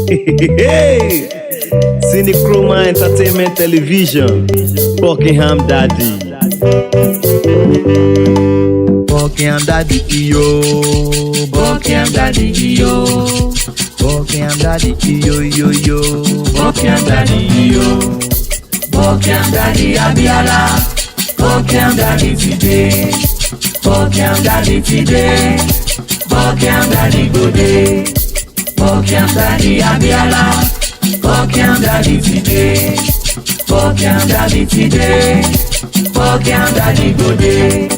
Hey, Cinechroma Entertainment Television, Buckingham Daddy. Buckingham Daddy, yo. Buckingham Daddy, yo. Buckingham Daddy, yo, yo, yo. Buckingham Daddy, yo. Buckingham Daddy, Abiola. Buckingham Daddy today. Buckingham Daddy today. Buckingham Daddy go day. Buckingham Daddy Abiola. Buckingham Daddy today. Buckingham Daddy today. Buckingham Daddy go day.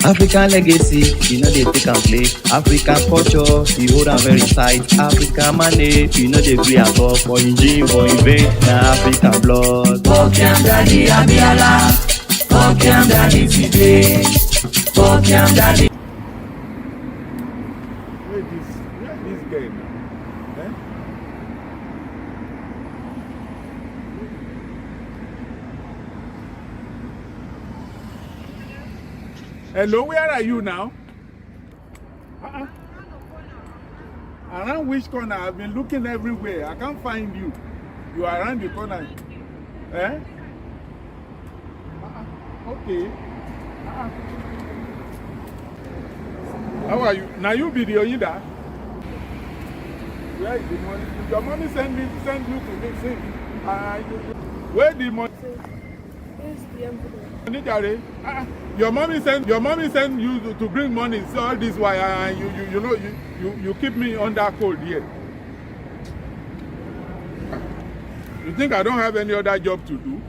African legacy, you know they take and play. African culture, you hold am very tight. African money, you know they free at all. For in gym, for in vein, na African blood. Buckingham Daddy Abiola. Buckingham Daddy today. Buckingham Daddy. Where this guy now? Eh? Hello, where are you now? Around which corner? I've been looking everywhere. I can't find you. You are around the corner. Eh? Okay. How are you? Now you be the Oyinda. Where is the money? Your mommy send you to me. Sing. Where the money? Here's the envelope. Your mommy send you to bring money. So all this why you keep me under cold here. You think I don't have any other job to do?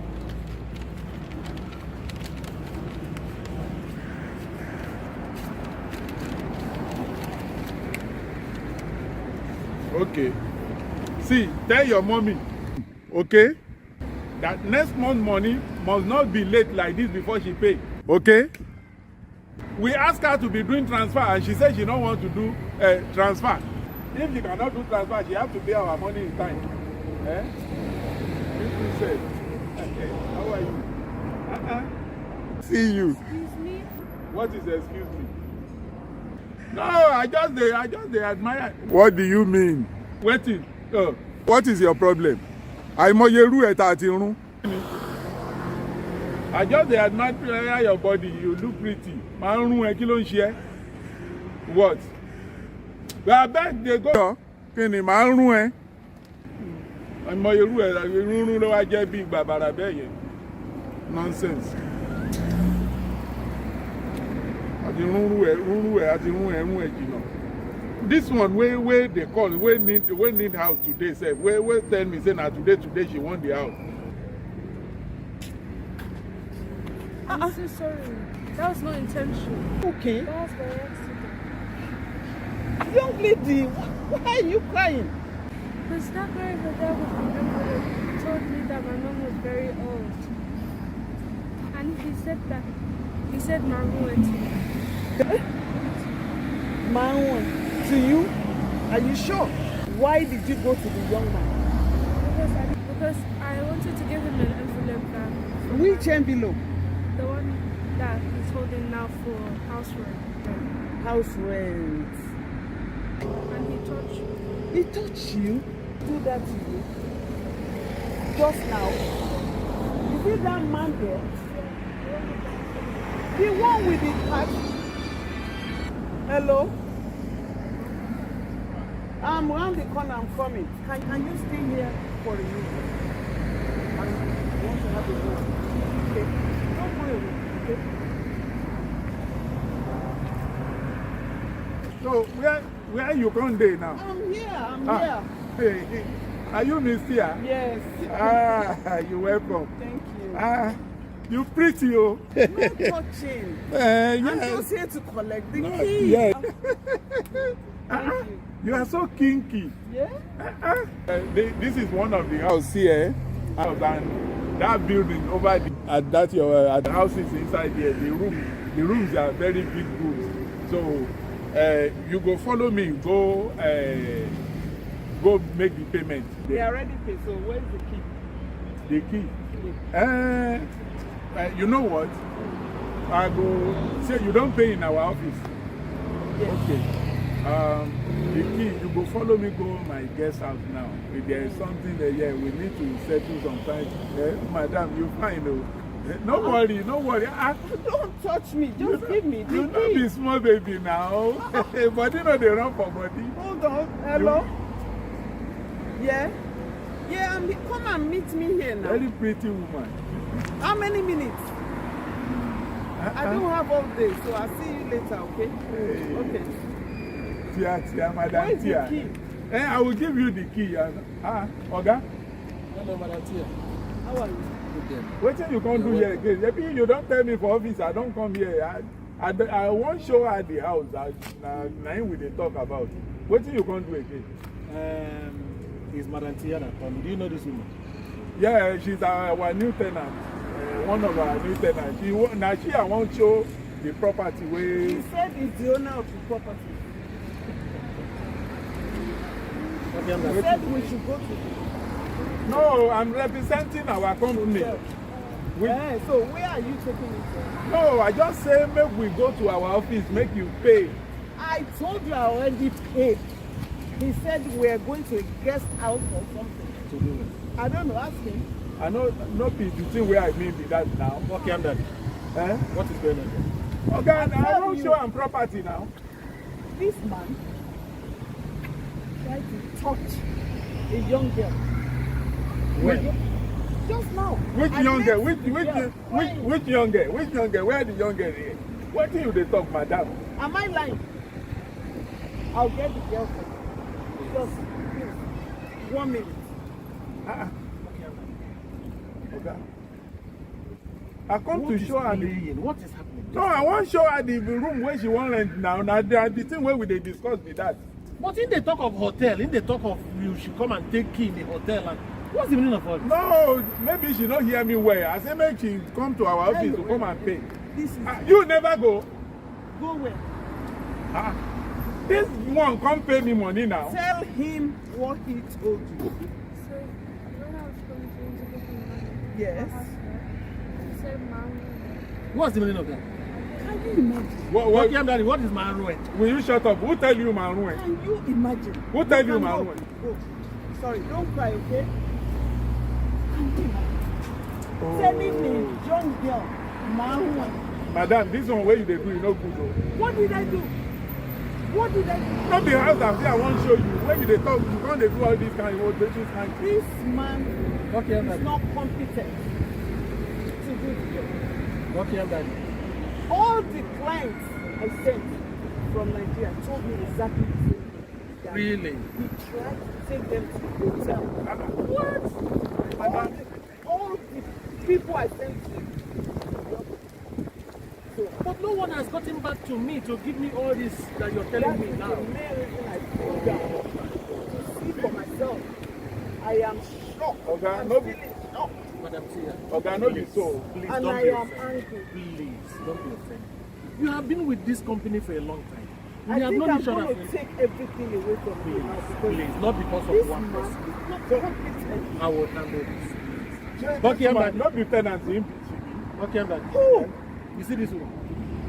Okay. See, tell your mommy, okay, that next month money must not be late like this before she pay. Okay? We asked her to be doing transfer and she said she don't want to do transfer. If she cannot do transfer, she have to pay our money in time. Eh? People said, okay, how are you? See you. Excuse me? What is excuse me? No, I just they admire. What do you mean? Waiting. What is your problem? Àìmọyeru ẹ̀ta àti irun. I just they admire your body. You look pretty. Máa ń rún ẹ kí ló ń ṣe ẹ́? What? I beg they go. Kí ni máa ń rún ẹ? Àìmọyeru ẹ̀ irun ló wá jẹ́ bí bàbàrà bẹ́ẹ̀ yẹn. Nonsense. This one where they call we need house today say where tell me say na today she want the house. I'm so sorry. That was not intentional. Okay. That was by accident. Young lady, why are you crying? Because that guy over there with the envelope told me that my mom was very old. And he said Maru went to me. Man, to you? Are you sure? Why did you go to the young man? Because I wanted to give him an envelope back. Which envelope? The one that he's holding now for house rent. House rent. And he touched me. He touched you? Do that to you? Just now? You see that man there? The one with the hat? Hello? I'm around the corner, I'm coming. Can you stay here for a minute? I want to have a word. Okay. Don't go away, okay? So where you going there now? I'm here. Hey, are you Miss Tia? Yes. You're welcome. Thank you. You pretty, oh. No touching. I'm Yes. just here to collect the No, key. yeah. Thank you. You are so kinky. Yeah? This is one of the houses here, and that building over at the houses inside there. The rooms are very big rooms. So you go follow me. Go make the payment. They already paid, so where's the key? The key. You know what? I go say you don't pay in our office. Yes. Okay. The key, you go follow me go my guest house now. If there is something there, yeah, we need to settle sometimes. Madam, you fine, oh. No worry, no worry. Don't touch me. Just give me the You know key. be small baby now. But you know they run for body. Hold on. Hello? Yeah? Yeah, come and meet me here now. Very pretty woman. How many minutes? I don't have all day, so I'll see you later, okay? Hey. Okay. Tia, madam, Where is the Tia. key? I will give you the key. Oga? Hello, Madam Tia. How are you? Good day. What you can't do here again? Maybe you don't tell me for office, I don't come here. I won't show her the house. Now we dey talk about. What you can't do again? Is Madam Tia that told me? Do you know this woman? Yeah, she's our new tenant. One of our new tenants. I won't show the property He where. said he's the owner of the property. He said we should go to the No, I'm representing our company. hotel. So where are you taking it from? No, I just say make we go to our office, make you pay. I told you I already paid. He said we're going to a guest house or something. To do it. I don't know, ask him. I know no be the thing where I mean be that now. Okay, I'm daddy. Eh? What is going on there? Okay, I tell won't you. show am property now. This man tried to touch a young girl. When? Just now. Which I young met girl? the Which young girl? Which young girl? Where the young girl is? What do you dey talk, madam? Am I lying? I'll get the girl for you. Just please. 1 minute. Okay. I come What to is show her the. playing? What is happening? No, I wan show her the room where she wan rent now. Now the thing where we dey discuss be that. But in the talk of hotel, in the talk of you should come and take key in the hotel, and what's the meaning of all this? No, maybe she no hear me well. I say make she come to our office to come and pay. This is You never go. go where? This one come pay me money now. Tell him what he told you. So, when I was going to interview him, Yes. he said, Mom, What's the meaning of that? Can you imagine? What, Okay, I'm daddy. What is my ruin? will you shut up? Who tell you my ruin? Can you imagine? Who tell you can my go. ruin? Go. Sorry, don't cry, okay? Can you imagine? Telling a young girl, my ruin. Madam, this one where you dey do, you no good o. What did I do? What did I do? No be house am say I wan show you. When you dey talk, you come dey do all this kind of this kind. This man Okay, I'm is daddy. not competent to do the job. Okay, I'm daddy. All the clients I sent from Nigeria told me exactly the same thing. That Really? He tried to take them to the hotel. What? All the people I sent to. So, But no one has gotten back to me to give me all this that you're telling me that now. is the main reason I came down to see for myself. I am shocked. Okay, I'm no feeling shocked. Madam Tia. Okay, no be so. Please And don't I be am offended. angry. Please don't be offended. You have been with this company for a long time. I We have think known I'm each other going for to take everything away from you now because please, not because this of one man person. is not competent. I will handle this. Okay, I'm man, daddy. no be tenant him be Okay, I'm daddy. Who? You see this woman?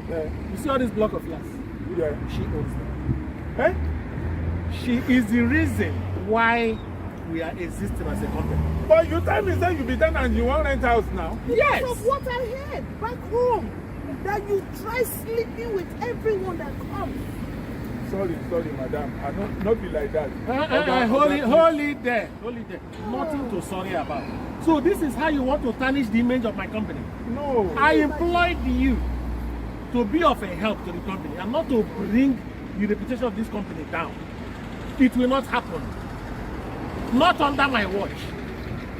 cheap. You see all this block of flats? Yeah. She owns them. Eh? She is the reason why we are existing as a company. But you tell me say you be tenant, you wan rent house now. Yes! Because of what I heard back home, that you try sleeping with everyone that comes. Sorry, madam. I not be like that. Hold it there. Hold it there. Nothing to sorry about. So this is how you want to tarnish the image of my company. No. I employed you to be of a help to the company and not to bring the reputation of this company down. It will not happen. Not under my watch.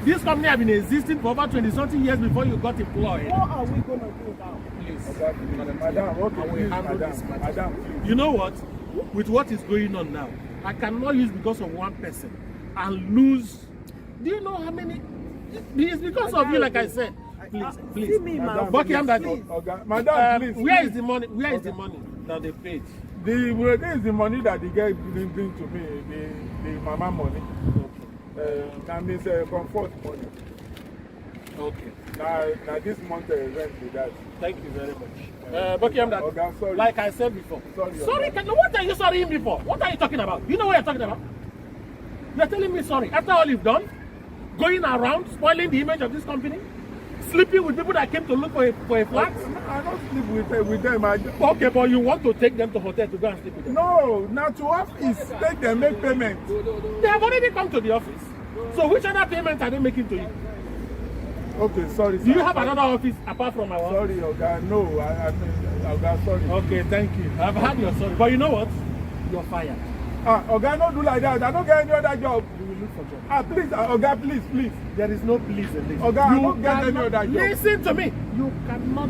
This company has been existing for over 20-something years before you got employed. What are we going to do now? Please. Madam, okay, I will please, handle this madam. matter. Madam, please. You know what? With what is going on now, I cannot use because of one person and lose. Do you know how many? It's because of you, like I said. Please, See me, man. Buckingham, that Okay, madam, please. where please. is the money? Where is the money that they paid? Where is the money that the girl bring to me? The mama money. That means comfort money. Okay. Now this month rent with that. Thank you very much. Buckingham Daddy. Okay, I'm sorry. Like I said before. Sorry, What are you sorrying me for? What are you talking about? You know what you're talking about? You're telling me sorry. After all you've done, going around spoiling the image of this company, sleeping with people that came to look for a flat. I don't sleep with them. Okay, but you want to take them to hotel to go and sleep with them? No, now to office. Take them, make payment. They have already come to the office. So which other payment are they making to you? Okay, sorry. Do you have another office apart from my one? Sorry, Oga. No, I mean, Oga, sorry. Okay, thank you. I've heard your sorry. But you know what? You're fired. Oga, don't do like that. I don't get any other job. You will look for job. Please, Oga, please. There is no please in this. Oga, I don't get any other job. Listen to me. You cannot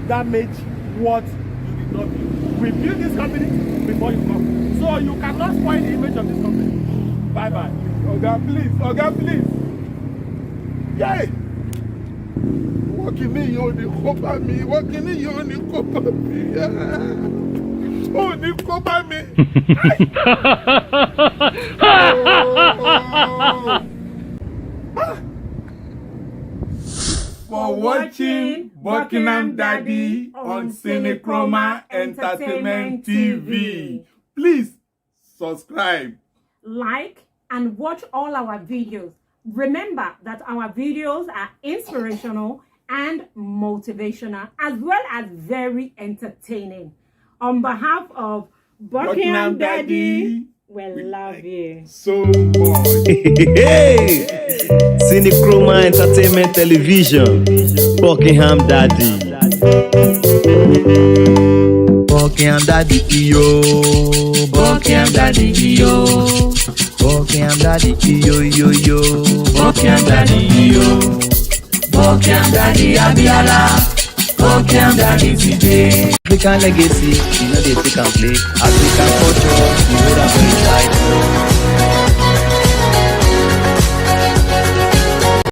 damage what you did not build. We built this company before you come. So you cannot spoil the image of this company. Bye-bye. Oga, please. Yay! Walking in on the cover me. Walking in on the cover me. Oh, the cover me. For watching Buckingham Daddy on Cinechroma Entertainment TV. Please subscribe, like, and watch all our videos. Remember that our videos are inspirational and motivational, as well as very entertaining. On behalf of Buckingham Daddy, we love you so much. Hey, Cinechroma Entertainment Television, Buckingham Daddy. Buckingham Daddy, yo. Buckingham Daddy, yo. Buckingham Daddy, yo. Buckingham Daddy, yo. Buckingham Daddy, Abiola. Buckingham Daddy today. African legacy, you know they take and play. African culture, you know that very right.